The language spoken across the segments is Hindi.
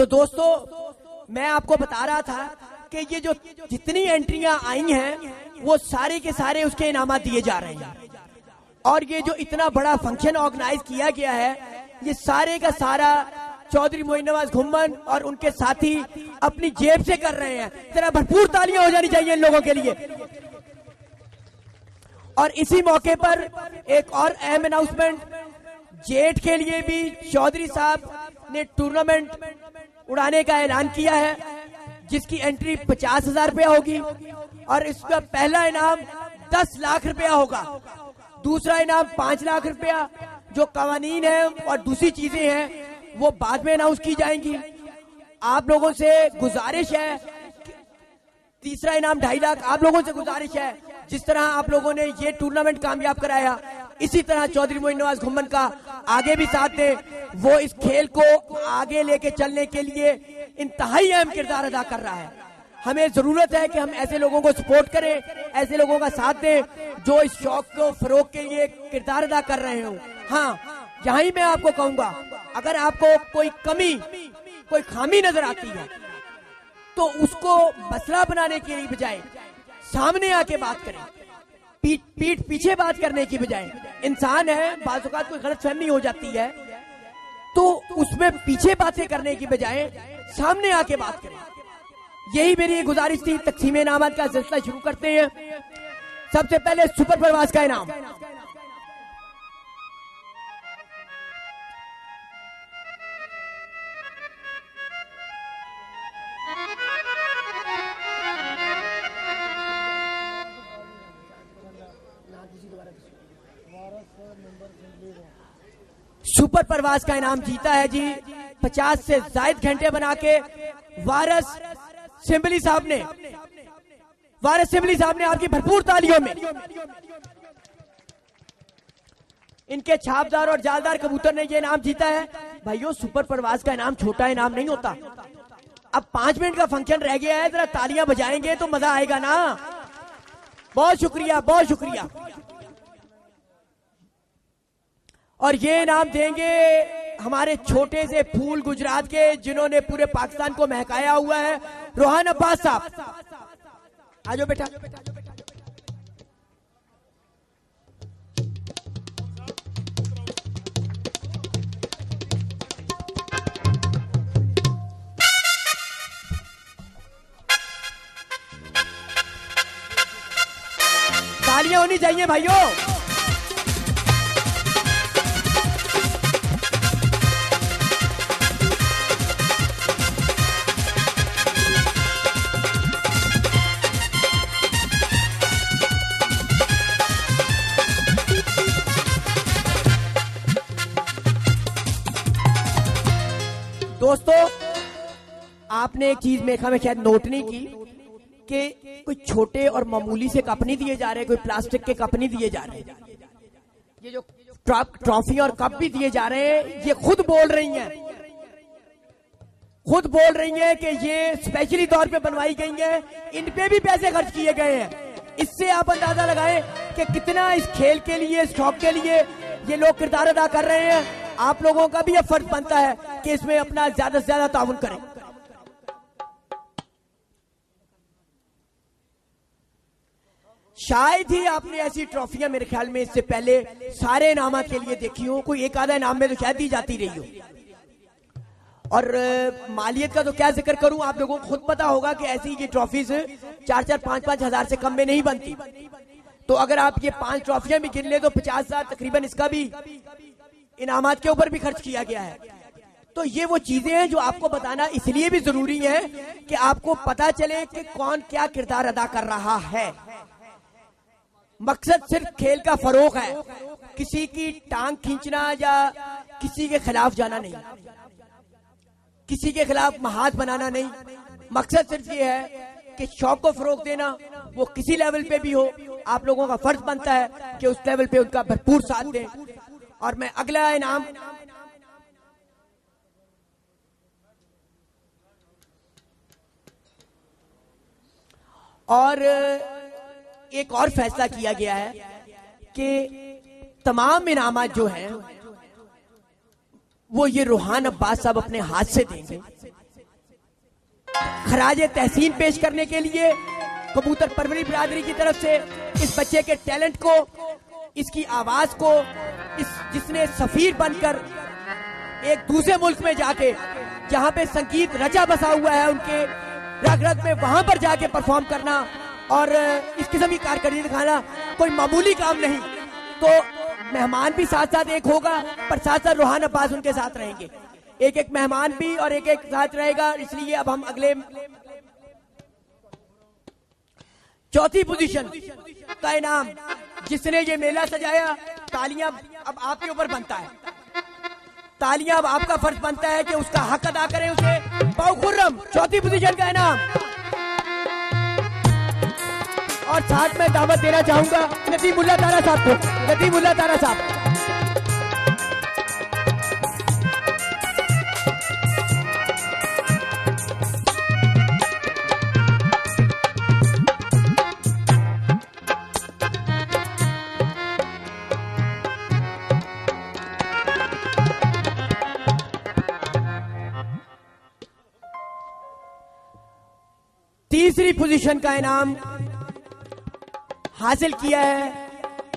तो दोस्तों, मैं आपको बता रहा था कि ये जो जितनी एंट्रियां आई हैं वो सारे के सारे उसके इनामात दिए जा रहे हैं। और ये जो इतना बड़ा फंक्शन ऑर्गेनाइज किया गया है, ये सारे का सारा चौधरी मोइन नवाज घुम्मन और उनके साथी अपनी जेब से कर रहे हैं। जरा भरपूर तालियां हो जानी चाहिए इन लोगों के लिए। और इसी मौके पर एक और अहम अनाउंसमेंट, जेठ के लिए भी चौधरी साहब ने टूर्नामेंट उड़ाने का ऐलान किया है, जिसकी एंट्री 50,000 रुपया होगी और इसका पहला इनाम 10 लाख रुपया होगा। दूसरा इनाम 5 लाख रुपया। जो कवानीन है और दूसरी चीजें हैं वो बाद में अनाउंस की जाएंगी। आप लोगों से गुजारिश है, तीसरा इनाम 2.5 लाख। आप लोगों से गुजारिश है, जिस तरह आप लोगों ने ये टूर्नामेंट कामयाब कराया, इसी तरह चौधरी मोइन नवाज घुम्मन का आगे भी साथ दें। वो इस खेल को आगे लेके चलने के लिए इंतहाई अहम किरदार अदा कर रहा है। हमें जरूरत है कि हम ऐसे लोगों को सपोर्ट करें, ऐसे लोगों का साथ दें जो इस शौक को फरोग के लिए किरदार अदा कर रहे हो। हाँ, यही मैं आपको कहूंगा, अगर आपको कोई कमी, कोई खामी नजर आती है तो उसको मसला बनाने के बजाय सामने आके बात करें। पीठ पीछे बात करने की बजाय, इंसान है, बाज़ औक़ात कोई गलतफहमी हो जाती है तो उसमें पीछे बातें करने की बजाय सामने आके बात करें। यही मेरी गुजारिश थी। तकसीम इनामात का सिलसिला शुरू करते हैं। सबसे पहले सुपर परवाज का इनाम। सुपर परवाज का इनाम जीता है जी 50 से ज्यादा घंटे बना के वारस सिंबली साहब ने। वारस सिंबली साहब ने आपकी भरपूर तालियों में इनके छापदार और जालदार कबूतर ने ये इनाम जीता है। भाइयों, सुपर परवाज का इनाम छोटा इनाम नहीं होता। अब 5 मिनट का फंक्शन रह गया है, जरा तालियां बजाएंगे तो मजा आएगा ना। बहुत शुक्रिया, बहुत शुक्रिया। और ये इनाम देंगे हमारे छोटे से फूल गुजरात के, जिन्होंने पूरे पाकिस्तान को महकाया हुआ है, रोहान अब्बास साहब। आजो बेटा। तालियां होनी चाहिए भाइयों। दोस्तों, आपने एक चीज मेरे में शायद नोट नहीं की कि कोई छोटे और मामूली से कप नहीं दिए जा रहे, कोई प्लास्टिक के कप नहीं दिए जा रहे। ये जो ट्रॉफी और कप भी दिए जा रहे हैं, ये खुद बोल रही हैं, खुद बोल रही हैं कि ये स्पेशली तौर पे बनवाई गई हैं, इन पे भी पैसे खर्च किए गए हैं। इससे आप अंदाजा लगाएं कि कितना इस खेल के लिए, इस शौक के लिए ये लोग किरदार अदा कर रहे हैं। आप लोगों का भी यह फर्ज बनता है कि इसमें अपना ज्यादा से ज्यादा ताउन करें। शायद ही आपने ऐसी ट्रॉफियां मेरे ख्याल में इससे पहले सारे इनामात के लिए देखी हो, कोई एक आधा इनाम में तो शायद दी जाती रही हो। और मालियत का तो क्या जिक्र करूं, आप लोगों को खुद पता होगा कि ऐसी ये ट्रॉफीज 4-4, 5-5 हजार से कम में नहीं बनती। तो अगर आप ये 5 ट्रॉफियां भी गिन ले तो 50,000 तकरीबन इसका भी इनामात के ऊपर भी खर्च किया गया है। तो ये वो चीजें हैं जो आपको बताना इसलिए भी जरूरी है कि आपको पता चले कि कौन क्या किरदार अदा कर रहा है। मकसद सिर्फ खेल का फरोग है, किसी की टांग खींचना या किसी के खिलाफ जाना नहीं, किसी के खिलाफ महाज बनाना नहीं। मकसद सिर्फ ये है कि शौक को फरोग देना, वो किसी लेवल पे भी हो। आप लोगों का फर्ज बनता है कि उस लेवल पे उनका भरपूर साथ दें। और मैं अगला इनाम और एक और फैसला किया गया है कि तमाम इनामात जो हैं वो ये रोहान अब्बास साहब अपने हाथ से देंगे। खराजे तहसीन पेश करने के लिए कबूतर परवरी बिरादरी की तरफ से इस बच्चे के टैलेंट को, इसकी आवाज को, जिसने सफीर बनकर एक दूसरे मुल्क में जाके जहां पे संगीत रचा बसा हुआ है उनके रग रग में, वहां पर जाके परफॉर्म करना और इस किस्म की कारकर्दगी दिखाना कोई मामूली काम नहीं। तो मेहमान भी साथ साथ एक होगा, पर साथ साथ रूहान अब्बास उनके साथ रहेंगे। एक एक मेहमान भी और एक एक साथ रहेगा। इसलिए अब हम अगले चौथी पोजीशन का इनाम, जिसने ये मेला सजाया, तालियां अब आपके ऊपर बनता है, तालियां अब आपका फर्ज बनता है कि उसका हक अदा करें। उसे बाउखुर्रम चौथी पोजीशन का इनाम। और साथ में दावत देना चाहूंगा नदीमुल्लाह तारा साहब को। नदीमुल्लाह तारा साहब, तीसरी पोजीशन का इनाम हासिल किया है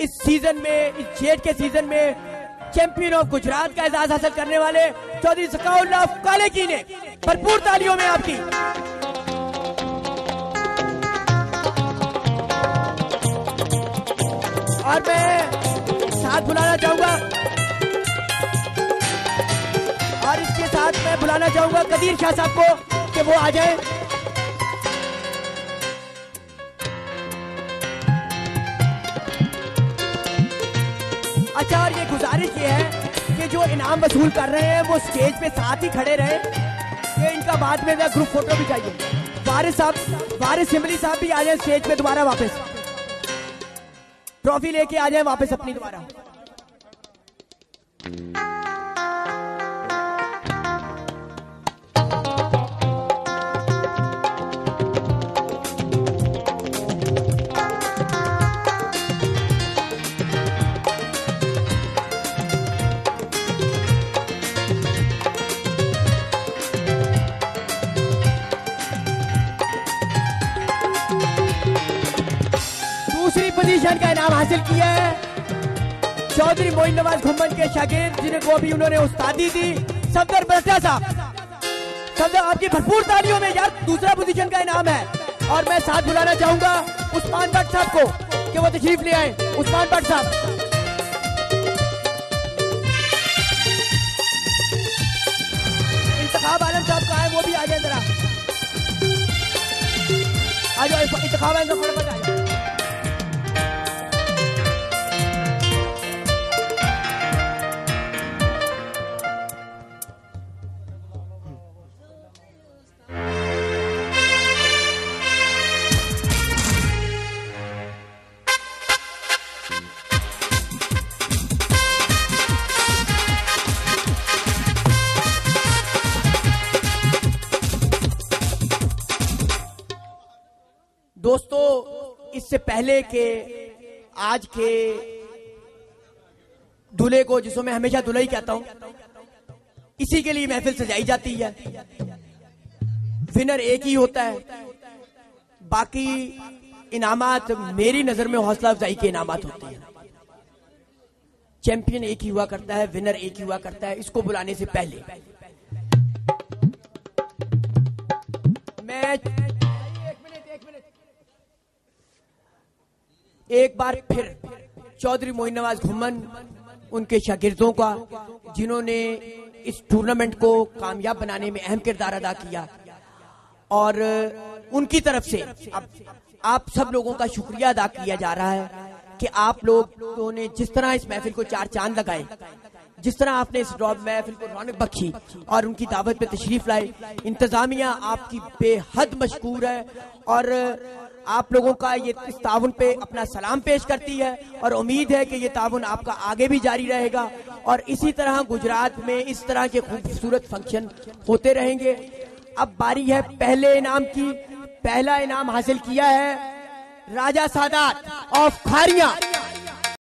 इस सीजन में, इस जेठ के सीजन में चैंपियन ऑफ गुजरात का एजाज हासिल करने वाले चौधरी ज़काउल्लाह कालेकी ने। भरपूर तालियों में आपकी। और मैं साथ बुलाना चाहूंगा, और इसके साथ मैं बुलाना चाहूंगा कदीर शाह साहब को कि वो आ जाए। अच्छा, और ये गुजारिश ये है कि जो इनाम वसूल कर रहे हैं वो स्टेज पे साथ ही खड़े रहे, कि इनका बाद में ग्रुप फोटो भी चाहिए। वारिस साहब, वारिस सिमली साहब भी आ जाए स्टेज पे दोबारा, वापस ट्रॉफी लेके आ जाए वापस अपनी दोबारा। दूसरी पोजीशन का इनाम हासिल किया है चौधरी मोइन नवाज घुम्मन के शागिर्द, जिनको अभी उन्होंने उस्तादी दी, सफदर बरसा साहब। सफदर, आपकी भरपूर तालियों में यार दूसरा पोजीशन का इनाम है। और मैं साथ बुलाना चाहूंगा उस्मान भट्ट साहब को कि वो तशरीफ ले आए। उस्मान भट्ट साहब, इंतखाब आलम साहब कहाँ है, वो भी आ जाए जरा। आ जाओ, इंतखाब आलम फटाफट आ जाए। दोस्तों, इससे पहले के आज के दूल्हे को, जिसको मैं हमेशा दूल्हा ही कहता हूं, इसी के लिए महफिल सजाई जाती है। विनर एक ही होता है, बाकी इनामात मेरी नजर में हौसला अफजाई के इनामात होते हैं। चैंपियन एक ही हुआ करता है, विनर एक ही हुआ करता है। इसको बुलाने से पहले मैं एक बार फिर चौधरी मोइन नवाज घुम्मन, उनके शागिर्दों का, जिन्होंने इस टूर्नामेंट को कामयाब बनाने में अहम किरदार अदा किया, और उनकी तरफ से अब आप सब लोगों का शुक्रिया अदा किया जा रहा है कि आप लोगों ने जिस तरह इस महफिल को चार चांद लगाए, जिस तरह आपने इस महफिल को रौनक बख्शी और उनकी दावत पे तशरीफ लाए। इंतजामिया आपकी बेहद मशकूर है और आप लोगों का ये इस ताउन पे अपना सलाम पेश करती है, और उम्मीद है कि ये ताउन आपका आगे भी जारी रहेगा और इसी तरह गुजरात में इस तरह के खूबसूरत फंक्शन होते रहेंगे। अब बारी है पहले इनाम की। पहला इनाम हासिल किया है राजा सादात ऑफ खारिया।